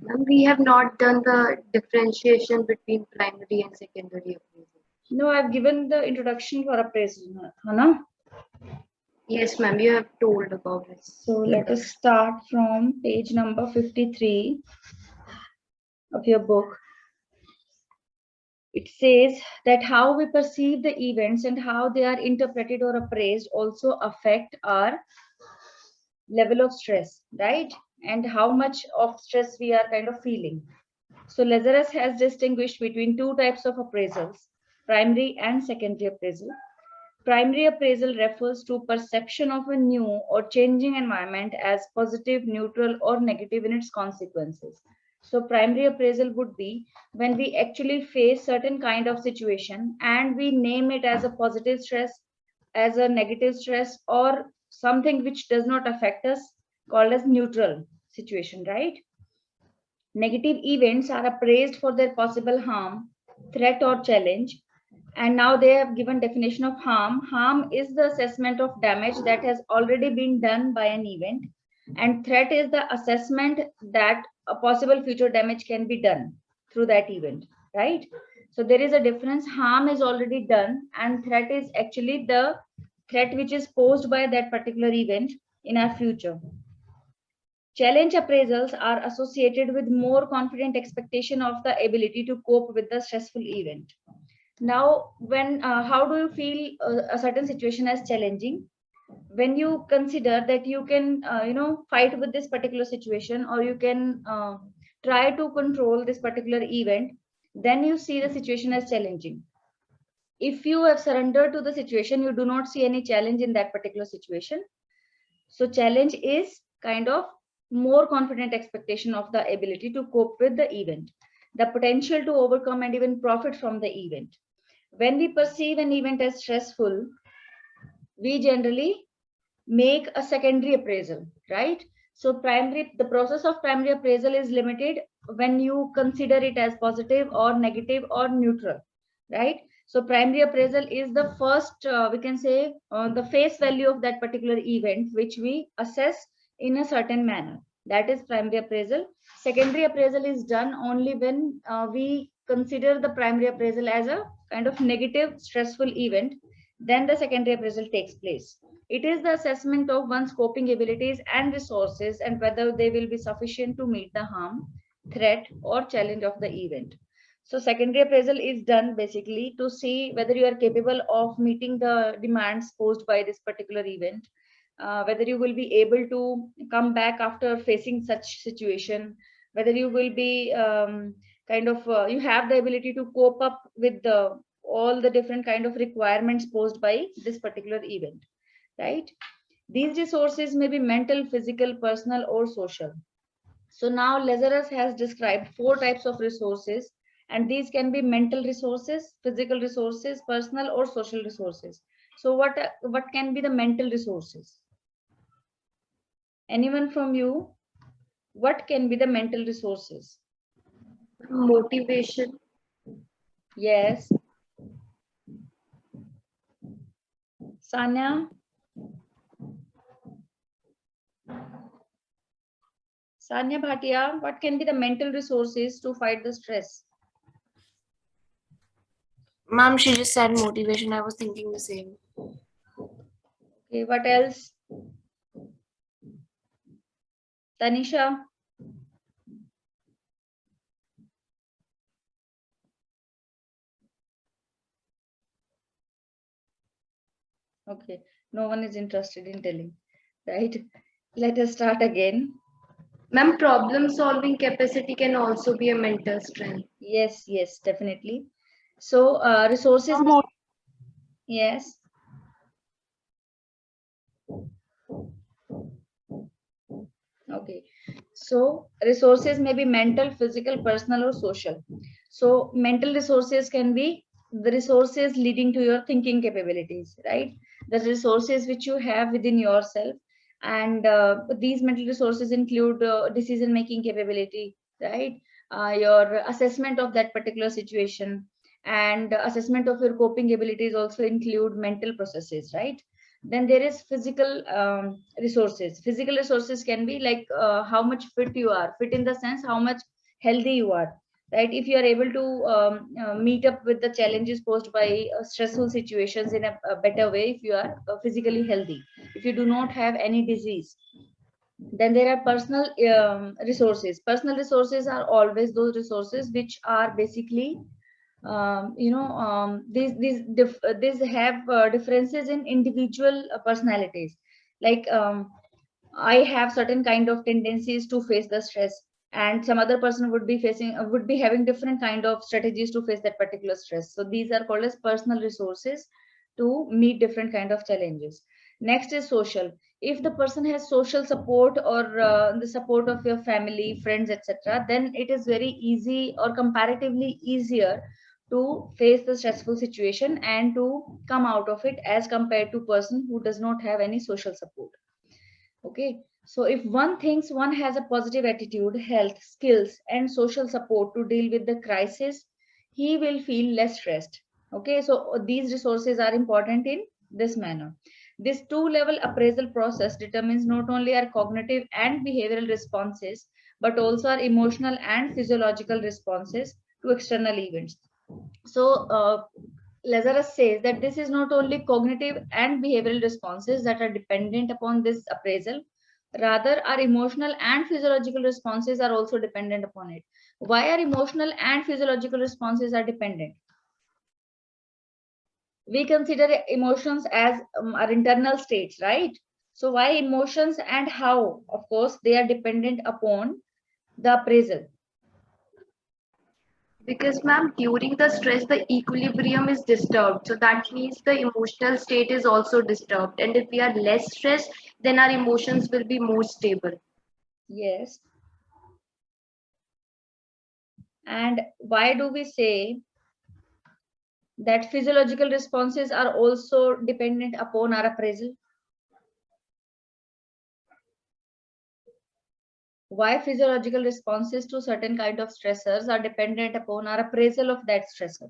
Ma'am, we have not done the differentiation between primary and secondary appraisal. No, I've given the introduction for appraisal, Hana. Yes, ma'am, you have told about it. So let us start from page number 53 of your book. It says that how we perceive the events and how they are interpreted or appraised also affect our level of stress, right? And how much of stress we are kind of feeling. So Lazarus has distinguished between two types of appraisals, primary and secondary appraisal. Primary appraisal refers to perception of a new or changing environment as positive, neutral, or negative in its consequences. So primary appraisal would be when we actually face certain kind of situation and we name it as a positive stress, as a negative stress, or something which does not affect us, called as neutral situation, right? Negative events are appraised for their possible harm, threat, or challenge. And now they have given definition of harm. Harm is the assessment of damage that has already been done by an event. And threat is the assessment that a possible future damage can be done through that event, right? So there is a difference. Harm is already done, and threat is actually the threat which is posed by that particular event in our future. Challenge appraisals are associated with more confident expectation of the ability to cope with the stressful event. Now, when how do you feel a certain situation as challenging? When you consider that you can, fight with this particular situation, or you can try to control this particular event, then you see the situation as challenging. If you have surrendered to the situation, you do not see any challenge in that particular situation. So challenge is kind of more confident expectation of the ability to cope with the event, the potential to overcome and even profit from the event. When we perceive an event as stressful, we generally make a secondary appraisal, right? So the process of primary appraisal is limited when you consider it as positive or negative or neutral, right? So primary appraisal is the first, we can say, the face value of that particular event, which we assess in a certain manner. That is primary appraisal. Secondary appraisal is done only when we consider the primary appraisal as a kind of negative, stressful event. Then the secondary appraisal takes place. It is the assessment of one's coping abilities and resources and whether they will be sufficient to meet the harm, threat, or challenge of the event. So secondary appraisal is done basically to see whether you are capable of meeting the demands posed by this particular event, whether you will be able to come back after facing such situation, whether you will be you have the ability to cope up with all the different kind of requirements posed by this particular event, right? These resources may be mental, physical, personal, or social. So now Lazarus has described four types of resources, and these can be mental resources, physical resources, personal, or social resources. So what can be the mental resources? Anyone from you? What can be the mental resources? Motivation. Yes. Sanya? Sanya Bhatia, what can be the mental resources to fight the stress? Ma'am, she just said motivation. I was thinking the same. Okay, what else? Tanisha? Okay, no one is interested in telling, right? Let us start again. Ma'am, problem solving capacity can also be a mental strength. Yes, yes, definitely. So resources. Yes. Okay. So resources may be mental, physical, personal, or social. So mental resources can be the resources leading to your thinking capabilities, right? The resources which you have within yourself. And these mental resources include decision making capability, right? Your assessment of that particular situation, and assessment of your coping abilities also include mental processes, right? Then there is physical resources. Physical resources can be like how much fit you are, fit in the sense how much healthy you are, right? If you are able to meet up with the challenges posed by stressful situations in a better way, if you are physically healthy, if you do not have any disease. Then there are personal resources. Personal resources are always those resources which are basically these have differences in individual personalities. Like I have certain kind of tendencies to face the stress, and some other person would be would be having different kind of strategies to face that particular stress. So these are called as personal resources to meet different kind of challenges. Next is social. If the person has social support, or the support of your family, friends, etc., then it is very easy or comparatively easier to face the stressful situation and to come out of it, as compared to person who does not have any social support. Okay, so if one thinks one has a positive attitude, health, skills, and social support to deal with the crisis, he will feel less stressed. Okay, so these resources are important in this manner. This two-level appraisal process determines not only our cognitive and behavioral responses, but also our emotional and physiological responses to external events. So, Lazarus says that this is not only cognitive and behavioral responses that are dependent upon this appraisal, rather, our emotional and physiological responses are also dependent upon it. Why are emotional and physiological responses are dependent? We consider emotions as our internal states, right? So, why emotions and how? Of course, they are dependent upon the appraisal. Because, ma'am, during the stress, the equilibrium is disturbed. So that means the emotional state is also disturbed. And if we are less stressed, then our emotions will be more stable. Yes. And why do we say that physiological responses are also dependent upon our appraisal? Why physiological responses to certain kind of stressors are dependent upon our appraisal of that stressor?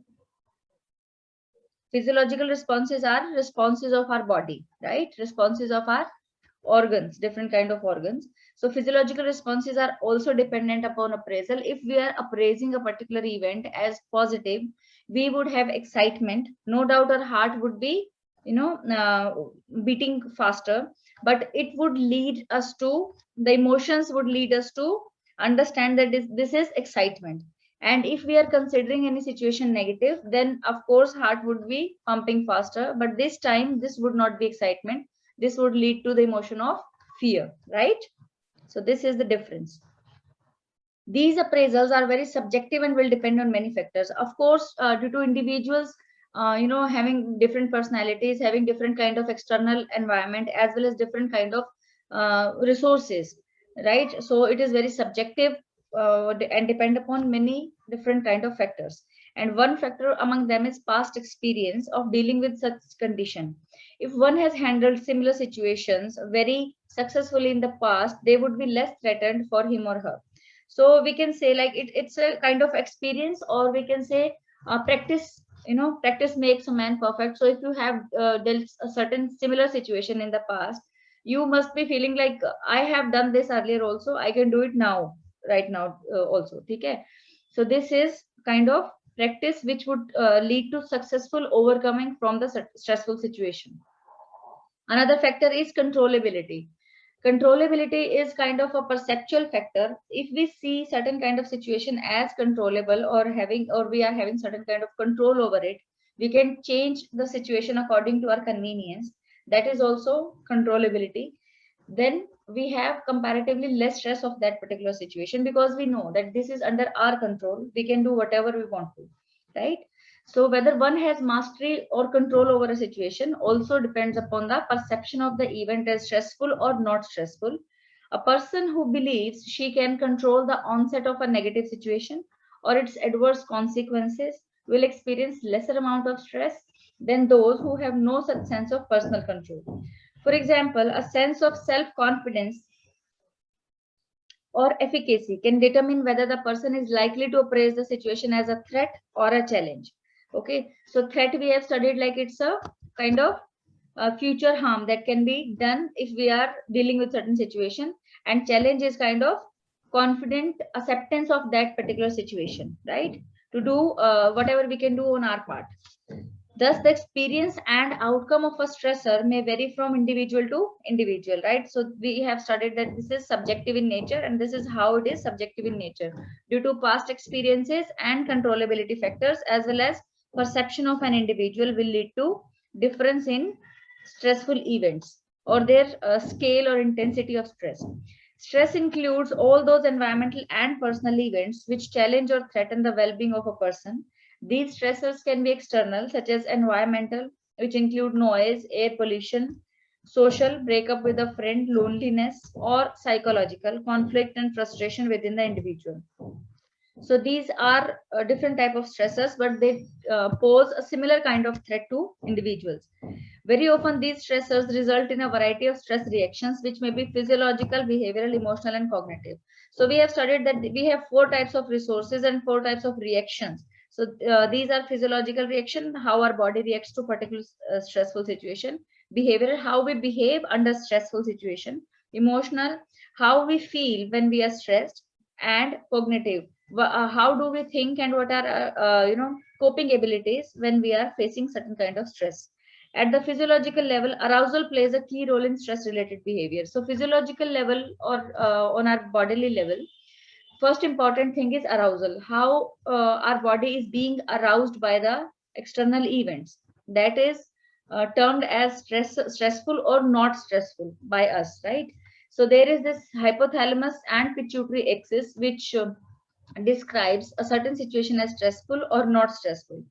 Physiological responses are responses of our body, right? Responses of our organs, different kind of organs. So physiological responses are also dependent upon appraisal. If we are appraising a particular event as positive, we would have excitement. No doubt our heart would be, beating faster, but it would lead us to, the emotions would lead us to understand that this is excitement. And if we are considering any situation negative, then of course heart would be pumping faster, but this time this would not be excitement. This would lead to the emotion of fear, right? So this is the difference. These appraisals are very subjective and will depend on many factors. Of course, due to individuals, having different personalities, having different kind of external environment, as well as different kind of resources, right? So it is very subjective and depend upon many different kind of factors. And one factor among them is past experience of dealing with such condition. If one has handled similar situations very successfully in the past, they would be less threatened for him or her. So we can say like it's a kind of experience, or we can say practice. Practice makes a man perfect. So if you have dealt a certain similar situation in the past, you must be feeling like I have done this earlier also, I can do it now, right now also. Okay, so this is kind of practice which would lead to successful overcoming from the stressful situation. Another factor is controllability. Controllability is kind of a perceptual factor. If we see certain kind of situation as controllable, or we are having certain kind of control over it, we can change the situation according to our convenience. That is also controllability. Then we have comparatively less stress of that particular situation, because we know that this is under our control. We can do whatever we want to, right? So whether one has mastery or control over a situation also depends upon the perception of the event as stressful or not stressful. A person who believes she can control the onset of a negative situation or its adverse consequences will experience lesser amount of stress than those who have no such sense of personal control. For example, a sense of self-confidence or efficacy can determine whether the person is likely to appraise the situation as a threat or a challenge. Okay, so threat we have studied like it's a kind of future harm that can be done if we are dealing with certain situation, and challenge is kind of confident acceptance of that particular situation, right? To do whatever we can do on our part. Thus, the experience and outcome of a stressor may vary from individual to individual, right? So we have studied that this is subjective in nature, and this is how it is subjective in nature due to past experiences and controllability factors, as well as perception of an individual will lead to difference in stressful events or their scale or intensity of stress. Stress includes all those environmental and personal events which challenge or threaten the well-being of a person. These stressors can be external, such as environmental, which include noise, air pollution, social, breakup with a friend, loneliness, or psychological, conflict and frustration within the individual. So these are different type of stressors, but they pose a similar kind of threat to individuals. Very often these stressors result in a variety of stress reactions, which may be physiological, behavioral, emotional, and cognitive. So we have studied that we have 4 types of resources and 4 types of reactions. So these are physiological reaction, how our body reacts to particular stressful situation; behavioral, how we behave under stressful situation; emotional, how we feel when we are stressed; and cognitive, how do we think and what are coping abilities when we are facing certain kind of stress. At the physiological level, arousal plays a key role in stress related behavior. So physiological level, or on our bodily level, first important thing is arousal, how our body is being aroused by the external events, that is termed as stressful or not stressful by us, right? So there is this hypothalamus and pituitary axis which describes a certain situation as stressful or not stressful.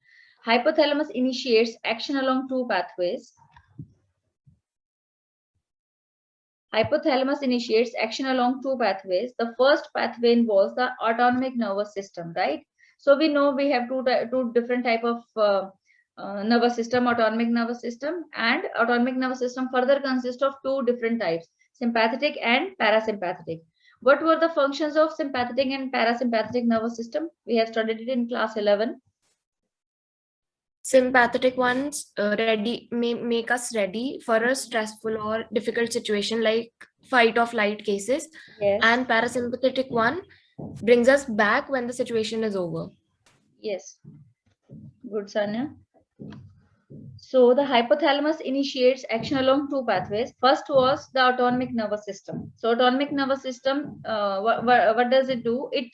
Hypothalamus initiates action along 2 pathways. Hypothalamus initiates action along 2 pathways. The first pathway involves the autonomic nervous system, right? So we know we have two different type of nervous system, autonomic nervous system, and autonomic nervous system further consists of 2 different types, sympathetic and parasympathetic. What were the functions of sympathetic and parasympathetic nervous system? We have studied it in class 11. Sympathetic ones make us ready for a stressful or difficult situation like fight or flight cases. Yes. And parasympathetic one brings us back when the situation is over. Yes. Good, Sanya. So the hypothalamus initiates action along 2 pathways. First was the autonomic nervous system. So autonomic nervous system, what does it do? It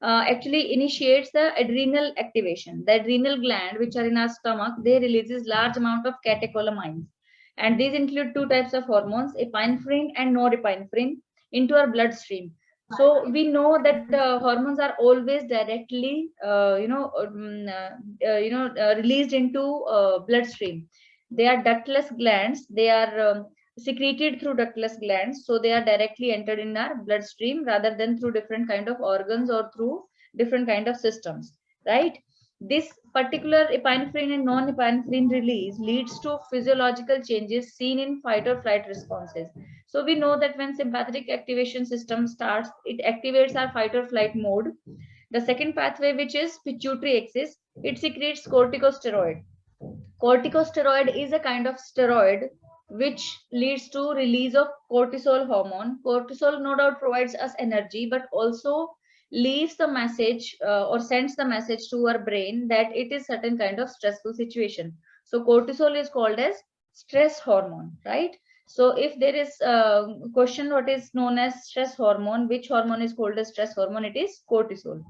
actually initiates the adrenal activation. The adrenal gland, which are in our stomach, they releases large amount of catecholamines. And these include 2 types of hormones, epinephrine and norepinephrine, into our bloodstream. So we know that hormones are always directly released into bloodstream. They are ductless glands. They are secreted through ductless glands, so they are directly entered in our bloodstream rather than through different kind of organs or through different kind of systems, right? This particular epinephrine and non-epinephrine release leads to physiological changes seen in fight or flight responses. So we know that when sympathetic activation system starts, it activates our fight or flight mode. The second pathway, which is pituitary axis, it secretes corticosteroid. Corticosteroid is a kind of steroid which leads to release of cortisol hormone. Cortisol no doubt provides us energy, but also leaves the message or sends the message to our brain that it is certain kind of stressful situation. So cortisol is called as stress hormone, right? So if there is a question what is known as stress hormone, which hormone is called as stress hormone, it is cortisol.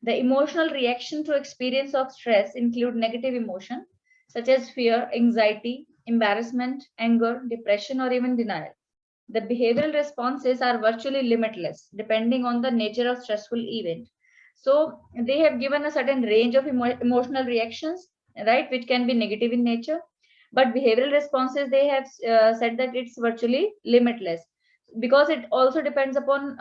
The emotional reaction to experience of stress include negative emotion such as fear, anxiety, embarrassment, anger, depression, or even denial. The behavioral responses are virtually limitless depending on the nature of stressful event. So they have given a certain range of emotional reactions, right, which can be negative in nature. But behavioral responses, they have said that it's virtually limitless because it also depends upon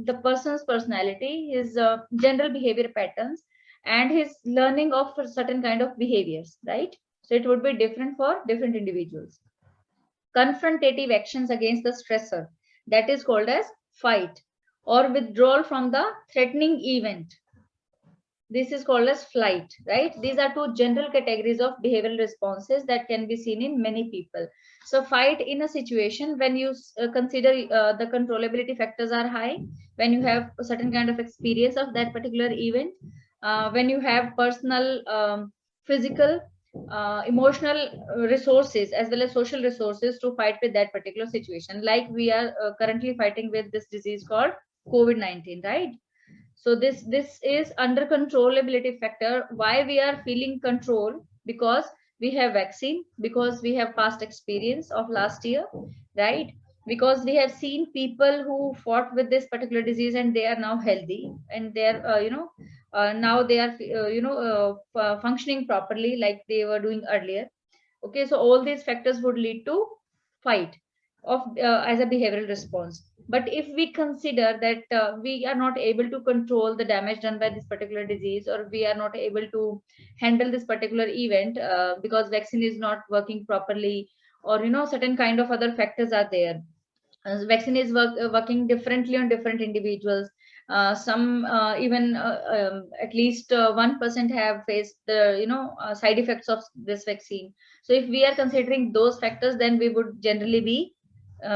the person's personality, his general behavior patterns, and his learning of certain kind of behaviors, right? So it would be different for different individuals. Confrontative actions against the stressor, that is called as fight or withdrawal from the threatening event. This is called as flight, right? These are two general categories of behavioral responses that can be seen in many people. So fight in a situation when you consider the controllability factors are high, when you have a certain kind of experience of that particular event, when you have personal, physical, emotional resources as well as social resources to fight with that particular situation, like we are currently fighting with this disease called COVID-19, right? So this is under controllability factor. Why we are feeling control? Because we have vaccine, because we have past experience of last year, right? Because we have seen people who fought with this particular disease and they are now healthy, and they are now they are functioning properly like they were doing earlier. Okay, so all these factors would lead to fight of as a behavioral response. But if we consider that we are not able to control the damage done by this particular disease, or we are not able to handle this particular event because vaccine is not working properly, or certain kind of other factors are there. Vaccine is working differently on different individuals. Some even at least 1% have faced the side effects of this vaccine. So if we are considering those factors, then we would generally be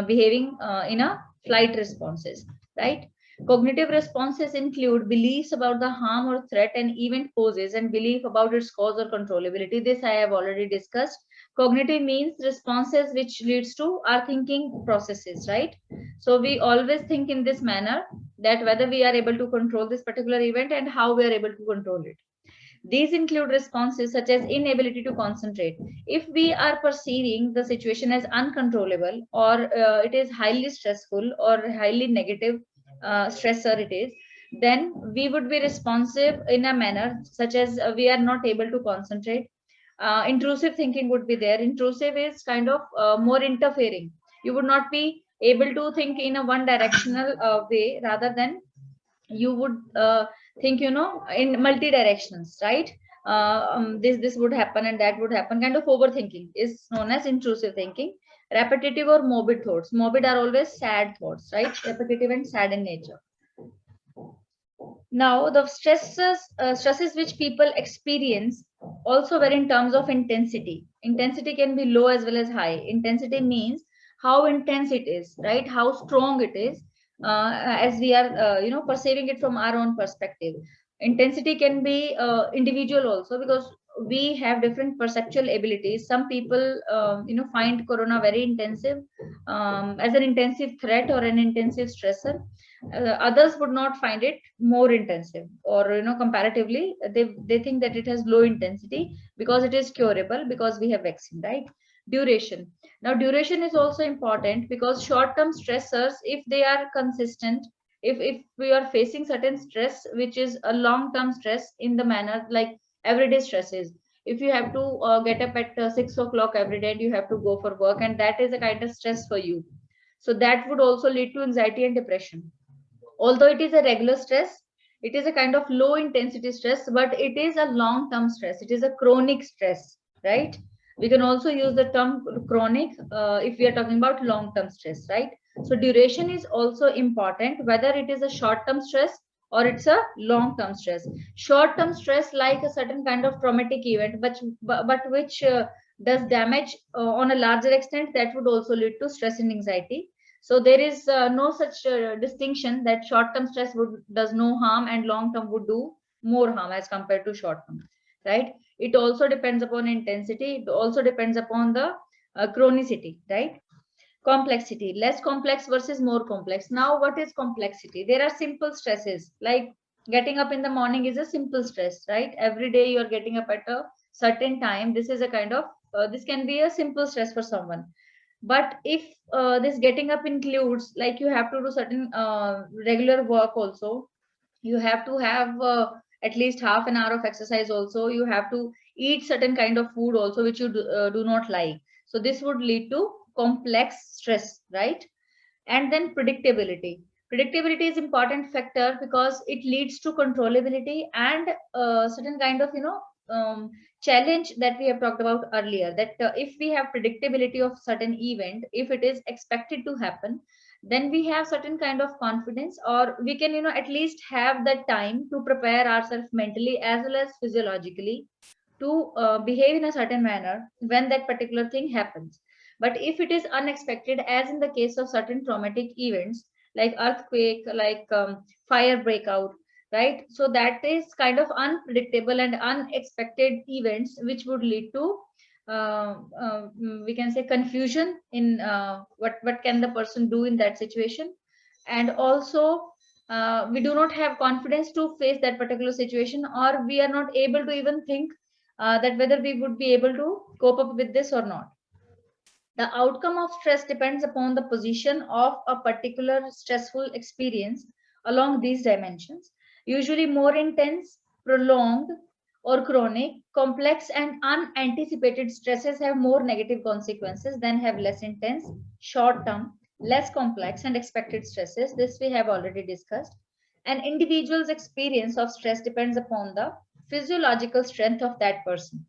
behaving in a flight responses, right? Cognitive responses include beliefs about the harm or threat an event poses and belief about its cause or controllability. This I have already discussed. Cognitive means responses which leads to our thinking processes, right? So we always think in this manner, that whether we are able to control this particular event and how we are able to control it. These include responses such as inability to concentrate. If we are perceiving the situation as uncontrollable, or it is highly stressful or highly negative stressor it is, then we would be responsive in a manner such as we are not able to concentrate. Intrusive thinking would be there. Intrusive is kind of more interfering. You would not be able to think in a one directional way, rather than you would think in multi directions, right? This would happen and that would happen. Kind of overthinking is known as intrusive thinking. Repetitive or morbid thoughts. Morbid are always sad thoughts, right? Repetitive and sad in nature. Now the stresses which people experience also vary in terms of intensity. Intensity can be low as well as high. Intensity means how intense it is, right? How strong it is, as we are perceiving it from our own perspective. Intensity can be individual also, because we have different perceptual abilities. Some people find corona very intensive, as an intensive threat or an intensive stressor. Others would not find it more intensive, or comparatively they think that it has low intensity because it is curable, because we have vaccine, right? Duration. Now duration is also important, because short term stressors, if they are consistent, if we are facing certain stress which is a long term stress in the manner like everyday stresses, if you have to get up at 6 o'clock every day and you have to go for work, and that is a kind of stress for you, so that would also lead to anxiety and depression. Although it is a regular stress, it is a kind of low intensity stress, but it is a long term stress. It is a chronic stress, right? We can also use the term chronic if we are talking about long term stress, right? So duration is also important, whether it is a short term stress or it's a long term stress. Short term stress, like a certain kind of traumatic event, but which does damage on a larger extent, that would also lead to stress and anxiety. So there is no such distinction that short term stress would does no harm and long term would do more harm as compared to short term, right? It also depends upon intensity. It also depends upon the chronicity, right? Complexity. Less complex versus more complex. Now what is complexity? There are simple stresses, like getting up in the morning is a simple stress, right? Every day you are getting up at a certain time. This is a kind of this can be a simple stress for someone. But if this getting up includes, like, you have to do certain regular work also, you have to have at least half an hour of exercise also, you have to eat certain kind of food also which you do not like, so this would lead to complex stress, right? And then predictability. Predictability is important factor, because it leads to controllability and certain kind of challenge that we have talked about earlier, that if we have predictability of certain event, if it is expected to happen, then we have certain kind of confidence, or we can, at least have that time to prepare ourselves mentally as well as physiologically to behave in a certain manner when that particular thing happens. But if it is unexpected, as in the case of certain traumatic events like earthquake, like fire breakout, right? So that is kind of unpredictable and unexpected events which would lead to we can say confusion in what can the person do in that situation. And also we do not have confidence to face that particular situation, or we are not able to even think that whether we would be able to cope up with this or not. The outcome of stress depends upon the position of a particular stressful experience along these dimensions, usually more intense, prolonged, or chronic. Complex and unanticipated stresses have more negative consequences than have less intense, short term, less complex, and expected stresses. This we have already discussed. An individual's experience of stress depends upon the physiological strength of that person.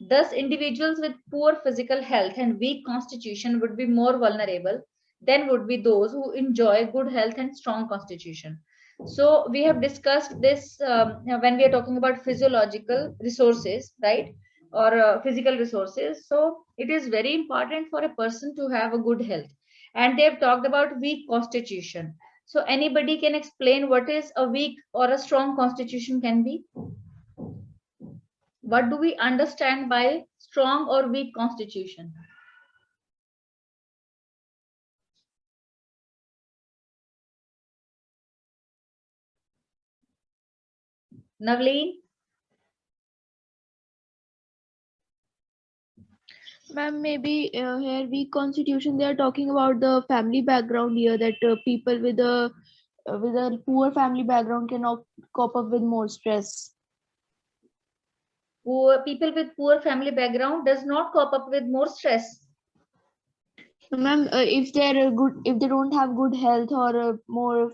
Thus, individuals with poor physical health and weak constitution would be more vulnerable than would be those who enjoy good health and strong constitution. So we have discussed this when we are talking about physiological resources, right? Or physical resources. So it is very important for a person to have a good health. And they have talked about weak constitution. So anybody can explain what is a weak or a strong constitution can be? What do we understand by strong or weak constitution? Navleen? Ma'am, maybe here weak constitution, they are talking about the family background here, that people with a poor family background cannot cope up with more stress. Poor people with poor family background does not cope up with more stress. Ma'am, if they're good, if they don't have good health or more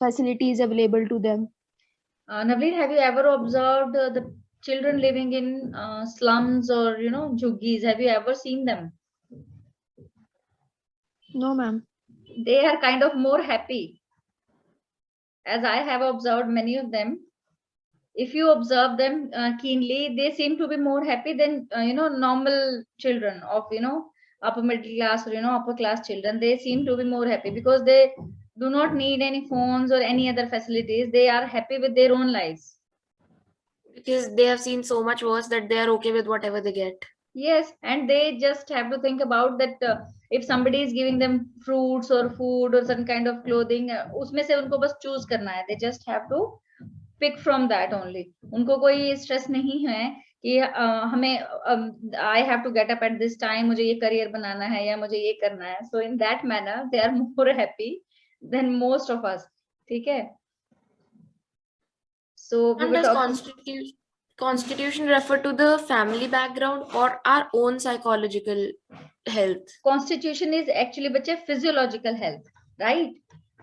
facilities available to them. Navleen, have you ever observed the children living in slums or jhuggies? Have you ever seen them? No, ma'am. They are kind of more happy. As I have observed many of them, if you observe them keenly, they seem to be more happy than normal children of upper middle class or upper class children. They seem to be more happy because they do not need any phones or any other facilities. They are happy with their own lives because they have seen so much worse that they are okay with whatever they get. Yes, and they just have to think about that if somebody is giving them fruits or food or some kind of clothing, उसमें से उनको बस choose करना है. They just have to pick from that only. उनको कोई stress नहीं है कि हमें I have to get up at this time, मुझे ये career बनाना है या मुझे ये करना है. So in that manner, they are more happy than most of us. ठीक है? So we And were does talking. constitution refer to the family background or our own psychological health? Constitution is actually बच्चे physiological health, right?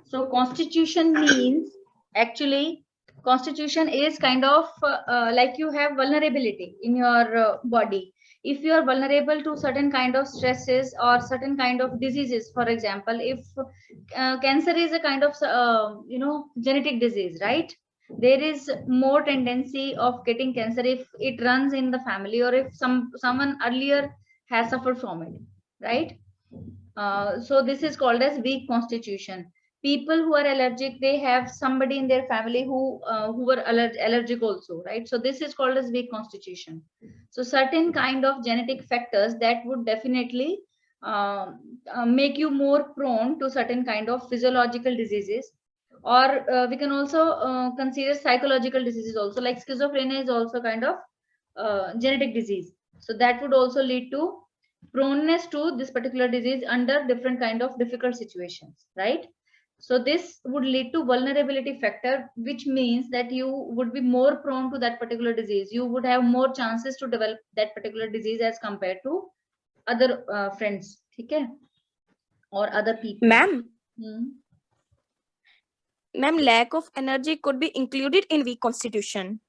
So constitution means actually constitution is kind of like you have vulnerability in your body. If you are vulnerable to certain kind of stresses or certain kind of diseases, for example, if cancer is a kind of genetic disease, right? There is more tendency of getting cancer if it runs in the family or if someone earlier has suffered from it, right? So this is called as weak constitution. People who are allergic, they have somebody in their family who were allergic also, right? So this is called as weak constitution. So certain kind of genetic factors that would definitely make you more prone to certain kind of physiological diseases, or we can also consider psychological diseases also, like schizophrenia is also kind of genetic disease. So that would also lead to proneness to this particular disease under different kind of difficult situations, right? So this would lead to vulnerability factor, which means that you would be more prone to that particular disease. You would have more chances to develop that particular disease as compared to other friends, okay, or other people. Ma'am, lack of energy could be included in weak constitution.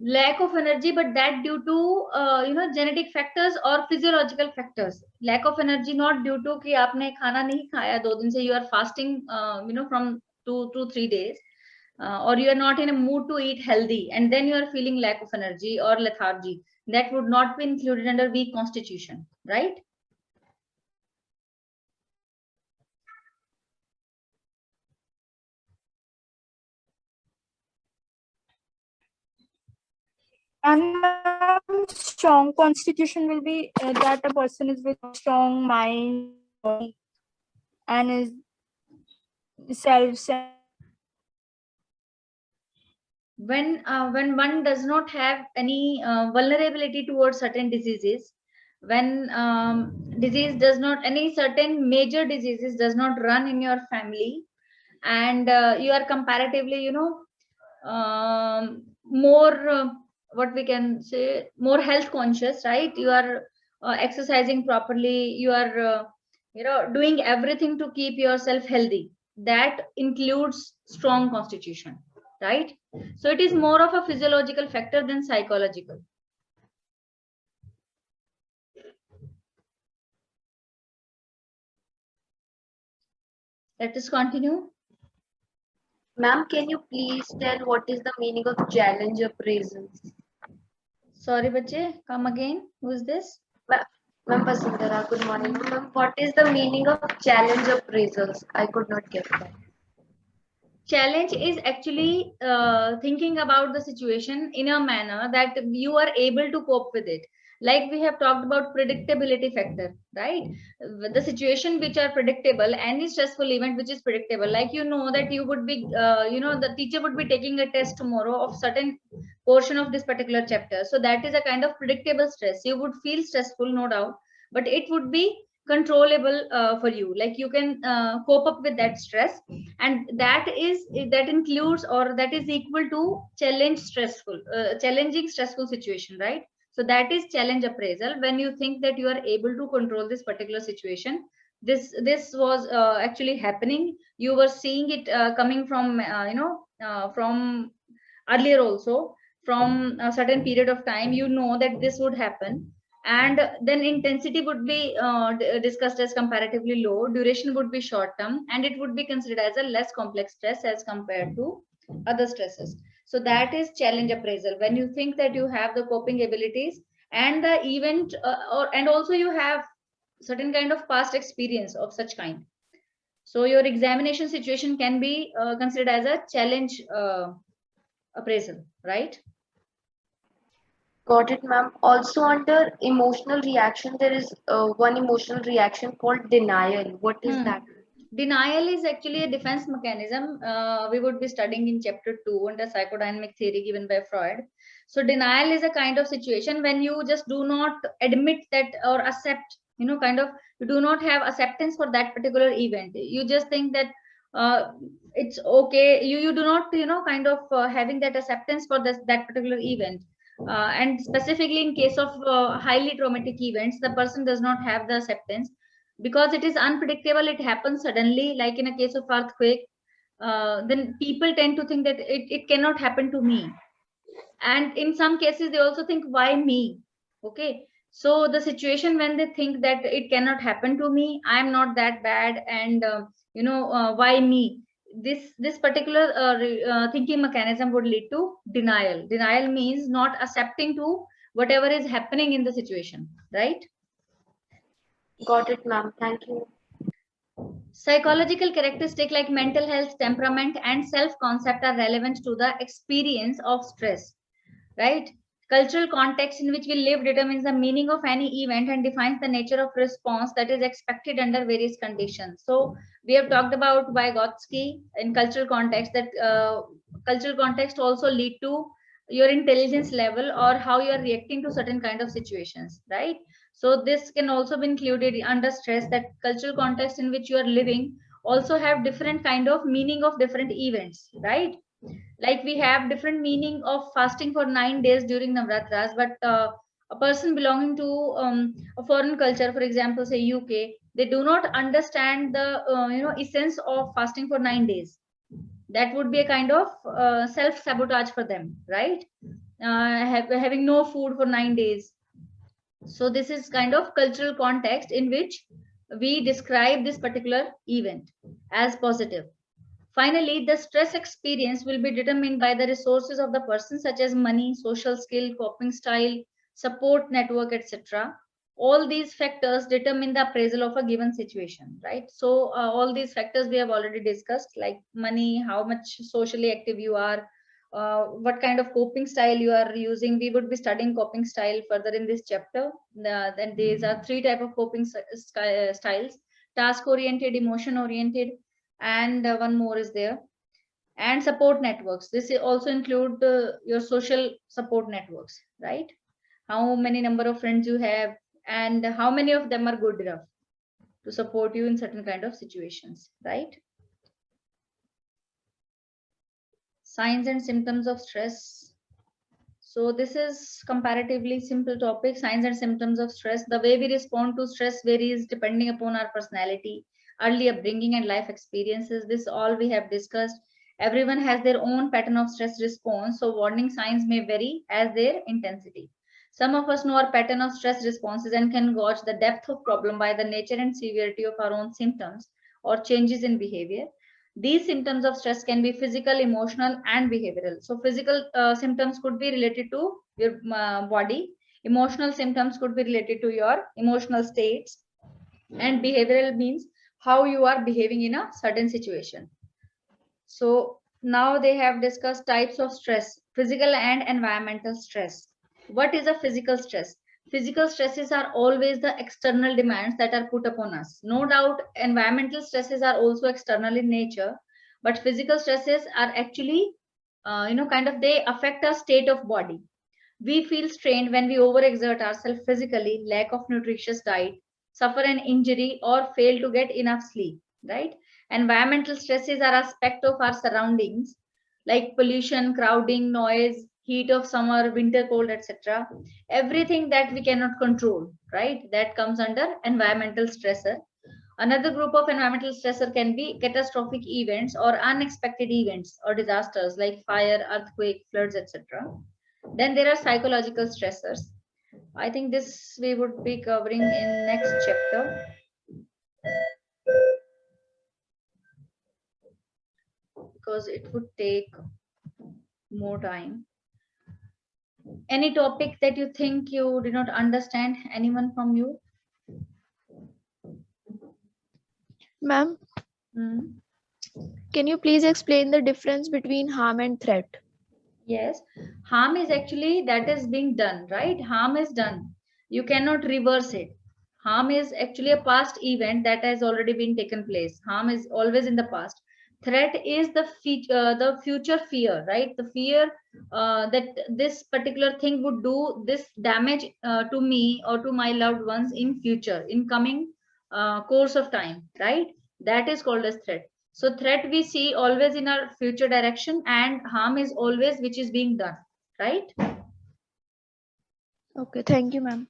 lack of energy, but that due to genetic factors or physiological factors. Lack of energy not due to कि आपने खाना नहीं खाया 2 दिन से, you are fasting from 2 to 3 days, or you are not in a mood to eat healthy, and then you are feeling lack of energy or lethargy. That would not be included under weak constitution, right? And strong constitution will be that a person is with strong mind and is self. When one does not have any vulnerability towards certain diseases, when disease does not, any certain major diseases does not run in your family, and you are comparatively more what we can say, more health conscious, right? You are exercising properly, you are doing everything to keep yourself healthy. That includes strong constitution, right? So it is more of a physiological factor than psychological. Let us continue. Ma'am, can you please tell what is the meaning of challenge appraisals? Sorry, bache, come again. Who is this? Ma'am Vasundhara, good morning. Ma'am, what is the meaning of challenge appraisals? I could not get that. Challenge is actually thinking about the situation in a manner that you are able to cope with it. Like we have talked about predictability factor, right? The situation which are predictable, any stressful event which is predictable, like that you would be, the teacher would be taking a test tomorrow of certain portion of this particular chapter. So that is a kind of predictable stress. You would feel stressful, no doubt, but it would be controllable for you. Like you can cope up with that stress, and that includes, or that is equal to challenging stressful situation, right? So that is challenge appraisal. When you think that you are able to control this particular situation, this was actually happening, you were seeing it coming from from earlier also, from a certain period of time, that this would happen, and then intensity would be discussed as comparatively low, duration would be short term, and it would be considered as a less complex stress as compared to other stresses. So that is challenge appraisal, when you think that you have the coping abilities and the event and also you have certain kind of past experience of such kind. So your examination situation can be considered as a challenge appraisal, right? Got it, ma'am. Also, under emotional reaction, there is one emotional reaction called denial. What is that? Denial is actually a defense mechanism. We would be studying in chapter 2 under psychodynamic theory given by Freud. So denial is a kind of situation when you just do not admit that or accept, you do not have acceptance for that particular event. You just think that it's okay. You do not, having that acceptance for that particular event. And specifically in case of highly traumatic events, the person does not have the acceptance, because it is unpredictable, it happens suddenly, like in a case of earthquake. Then people tend to think that it cannot happen to me, and in some cases they also think, why me? Okay, so the situation when they think that it cannot happen to me, I'm not that bad, and why me, this particular thinking mechanism would lead to denial. Denial means not accepting to whatever is happening in the situation, right? Got it, ma'am. Thank you. Psychological characteristics like mental health, temperament, and self-concept are relevant to the experience of stress, right? Cultural context in which we live determines the meaning of any event and defines the nature of response that is expected under various conditions. So we have talked about Vygotsky in cultural context, that cultural context also lead to your intelligence level or how you are reacting to certain kind of situations, right? So this can also be included under stress, that cultural context in which you are living also have different kind of meaning of different events, right? Like we have different meaning of fasting for 9 days during Navratras, but a person belonging to a foreign culture, for example, say UK, they do not understand the essence of fasting for 9 days. That would be a kind of self-sabotage for them, right? having no food for 9 days. So this is kind of cultural context in which we describe this particular event as positive. Finally, the stress experience will be determined by the resources of the person, such as money, social skill, coping style, support network, etc. All these factors determine the appraisal of a given situation, right? So all these factors we have already discussed, like money, how much socially active you are, what kind of coping style you are using. We would be studying coping style further in this chapter. Then these are 3 type of coping styles: task oriented, emotion oriented, and one more is there, and support networks. This also include your social support networks, right? How many number of friends you have, and how many of them are good enough to support you in certain kind of situations, right? Signs and symptoms of stress. So this is comparatively simple topic. Signs and symptoms of stress. The way we respond to stress varies depending upon our personality, early upbringing, and life experiences. This all we have discussed. Everyone has their own pattern of stress response, so warning signs may vary as their intensity. Some of us know our pattern of stress responses and can gauge the depth of problem by the nature and severity of our own symptoms or changes in behavior. These symptoms of stress can be physical, emotional, and behavioral. So physical symptoms could be related to your body. Emotional symptoms could be related to your emotional states. And behavioral means how you are behaving in a certain situation. So now they have discussed types of stress: physical and environmental stress. What is a physical stress? Physical stresses are always the external demands that are put upon us. No doubt, environmental stresses are also external in nature, but physical stresses are actually, kind of they affect our state of body. We feel strained when we overexert ourselves physically, lack of nutritious diet, suffer an injury, or fail to get enough sleep, right? Environmental stresses are aspect of our surroundings like pollution, crowding, noise, heat of summer, winter cold, etc. Everything that we cannot control, right? That comes under environmental stressor. Another group of environmental stressor can be catastrophic events or unexpected events or disasters like fire, earthquake, floods, etc. Then there are psychological stressors. I think this we would be covering in next chapter. Because it would take more time. Any topic that you think you did not understand? Anyone from you? Ma'am, Hmm. can you please explain the difference between harm and threat? Yes, harm is actually that is being done, right? Harm is done. You cannot reverse it. Harm is actually a past event that has already been taken place. Harm is always in the past. Threat is the future fear, right? The fear that this particular thing would do this damage to me or to my loved ones in future, in coming course of time, right? That is called as threat. So threat we see always in our future direction, and harm is always which is being done, right? Okay, thank you, ma'am.